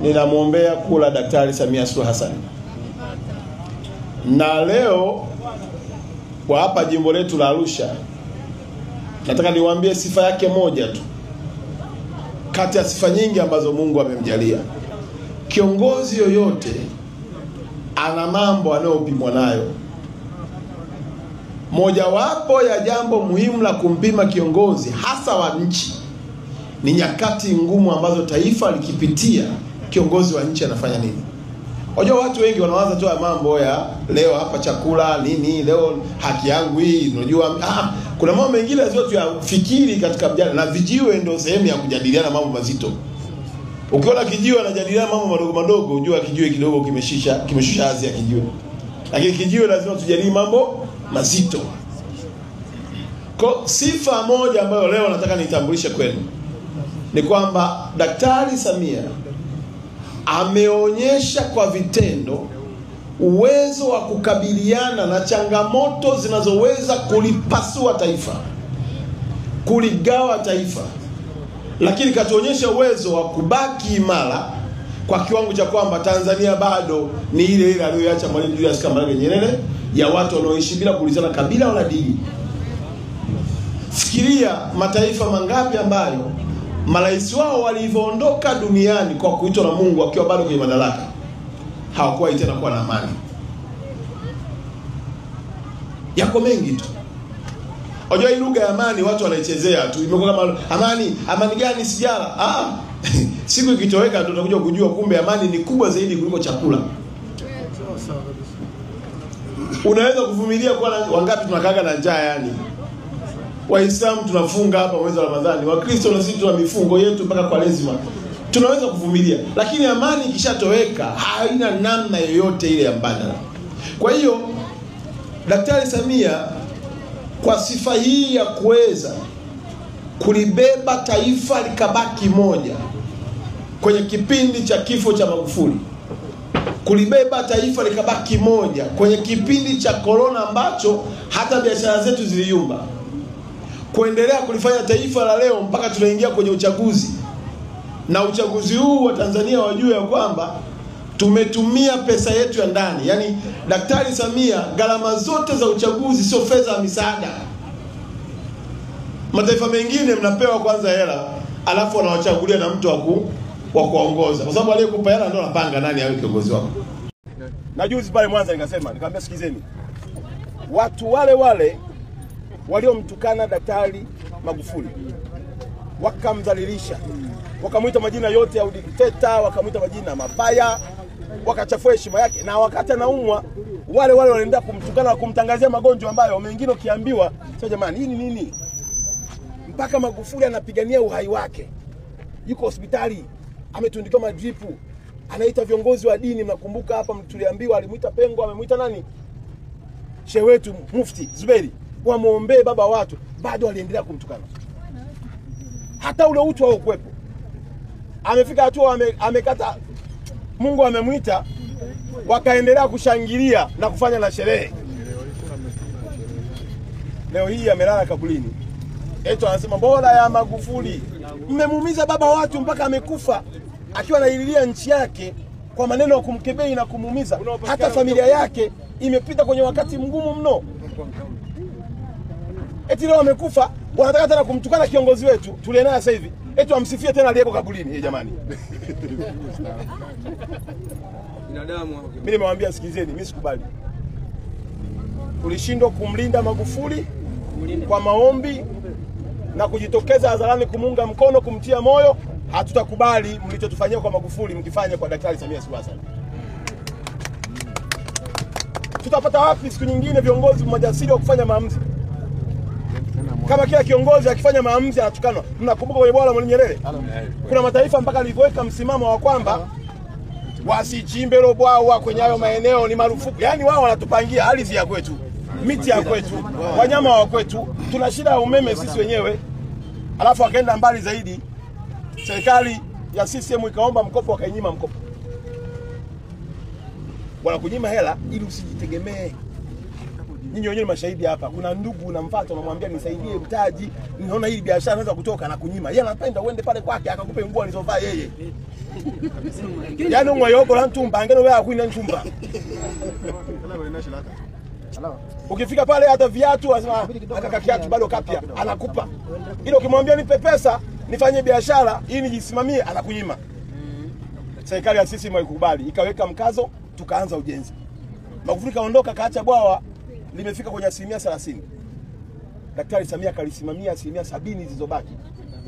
ninamwombea kula Daktari Samia Suluhu Hassan. Na leo kwa hapa jimbo letu la Arusha, nataka niwaambie sifa yake moja tu kati ya sifa nyingi ambazo Mungu amemjalia. Kiongozi yoyote ana mambo anayopimwa nayo. Mojawapo ya jambo muhimu la kumpima kiongozi hasa wa nchi ni nyakati ngumu ambazo taifa likipitia, kiongozi wa nchi anafanya nini. Unajua watu wengi wanawaza tu mambo ya leo hapa chakula nini, leo haki yangu hii, unajua kuna mambo mengine lazima tuyafikiri katika mjadala, na vijiwe ndio sehemu ya kujadiliana mambo mazito. Ukiona kijiwe anajadiliana mambo madogo madogo, unajua kijiwe kidogo kimeshusha hadhi ya kijiwe. Lakini kijiwe lazima tujadili mambo mazito. Kwa sifa moja ambayo leo nataka nitambulishe kwenu ni kwamba Daktari Samia ameonyesha kwa vitendo uwezo wa kukabiliana na changamoto zinazoweza kulipasua taifa, kuligawa taifa, lakini katuonyesha uwezo wa kubaki imara kwa kiwango cha kwamba Tanzania bado ni ile ile aliyoacha Mwalimu Julius Kambarage Nyerere, ya watu wanaoishi bila kuulizana kabila wala dini. Fikiria mataifa mangapi ambayo marais wao walivyoondoka duniani kwa kuitwa na Mungu wakiwa bado kwenye madaraka, hawakuwa tena kuwa na amani. Yako mengi tu. Unajua hii lugha ya amani watu wanaichezea tu. Imekuwa kama amani gani sijala. Siku ikitoweka tutakuja kujua kumbe amani ni kubwa zaidi kuliko chakula. Unaweza kuvumilia kwa wangapi tunakaga na njaa yani. Waislamu tunafunga hapa mwezi wa Ramadhani, Wakristo na sisi tuna mifungo yetu mpaka kwa lazima. Tunaweza kuvumilia, lakini amani ikishatoweka haina namna yoyote ile ya mbadala. Kwa hiyo Daktari Samia kwa sifa hii ya kuweza kulibeba taifa likabaki moja kwenye kipindi cha kifo cha Magufuli, kulibeba taifa likabaki moja kwenye kipindi cha corona ambacho hata biashara zetu ziliyumba, kuendelea kulifanya taifa la leo mpaka tunaingia kwenye uchaguzi, na uchaguzi huu wa Tanzania wajue ya kwamba tumetumia pesa yetu ya ndani. Yani Daktari Samia gharama zote za uchaguzi sio fedha ya misaada. Mataifa mengine mnapewa kwanza hela alafu wanawachagulia na mtu wa kuongoza, kwa sababu aliyekupa hela ndio anapanga nani awe kiongozi wako. Na juzi pale Mwanza nikamwambia sikizeni, watu wale waliomtukana Daktari Magufuli, wakamdhalilisha, wakamuita majina yote ya udikteta, wakamuita majina mabaya, wakachafua heshima yake, na wakati anaumwa wale wanaenda kumtukana na kumtangazia magonjwa ambayo wengine ukiambiwa sio jamani hii ni nini, mpaka Magufuli anapigania uhai wake, yuko hospitali ametundikiwa madripu, anaita viongozi wa dini. Mnakumbuka hapa tuliambiwa alimuita Pengo, amemuita nani, shehe wetu Mufti Zuberi, wamuombee baba watu, bado aliendelea kumtukana. Hata ule utu wao kuepo. Amefika hatua amekata, Mungu amemuita, wakaendelea kushangilia na kufanya na sherehe. Leo hii amelala kabulini. Eto anasema bora ya Magufuli. Mmemuumiza baba watu mpaka amekufa akiwa anaililia nchi yake kwa maneno ya kumkebei na kumuumiza. Hata familia yake imepita kwenye wakati mgumu mno. Eti leo amekufa, wanataka tena kumtukana kiongozi wetu tulienea sasa hivi. Eti amsifie tena aliyeko kabulini. Jamani. Mimi nimemwambia sikizeni, mimi sikubali. Tulishindwa kumlinda Magufuli kwa maombi na kujitokeza hadharani kumuunga mkono, kumtia moyo. Hatutakubali mlichotufanyia kwa Magufuli mkifanya kwa Daktari Samia Suluhu Hassan. Tutapata wapi siku nyingine viongozi majasiri wa kufanya maamuzi? Kama kila kiongozi akifanya maamuzi anatukanwa. Mnakumbuka kwenye bwala Mwalimu Nyerere? Kuna mataifa mpaka alivyoweka msimamo wa kwamba wasichimbe bwawa kwenye hayo maeneo, ni marufuku. Yaani wao wanatupangia ardhi ya kwetu, miti ya kwetu, wanyama wa kwetu, tuna shida ya umeme sisi wenyewe. Alafu akaenda mbali zaidi, serikali ya CCM ikaomba mkopo, wakainyima mkopo. Wanakunyima hela ili usijitegemee. Ninyi wenyewe mashahidi hapa. Kuna ndugu unamfuata unamwambia nisaidie mtaji, ninaona hii biashara inaweza kutoka, na kunyima. Yeye anapenda uende pale kwake akakupe nguo alizovaa yeye. Yani mwayogo la ntumba ngeno wewe akuina ntumba. Ukifika pale hata viatu anasema ataka kiatu bado kapya anakupa. Ile ukimwambia nipe pesa nifanye biashara ili nijisimamie anakunyima. Serikali ya sisi mwaikubali ikaweka mkazo tukaanza ujenzi. Magufuli kaondoka kaacha bwawa limefika kwenye 30%. Daktari Samia kalisimamia 70% zilizobaki.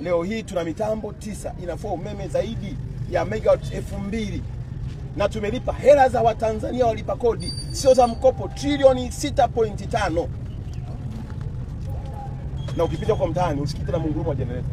Leo hii tuna mitambo 9 inafua umeme zaidi ya megawatt 2000 na tumelipa hela za Watanzania walipa kodi sio za mkopo trilioni 6.5. Na ukipita kwa mtaani usikite na mungurumo wa generator.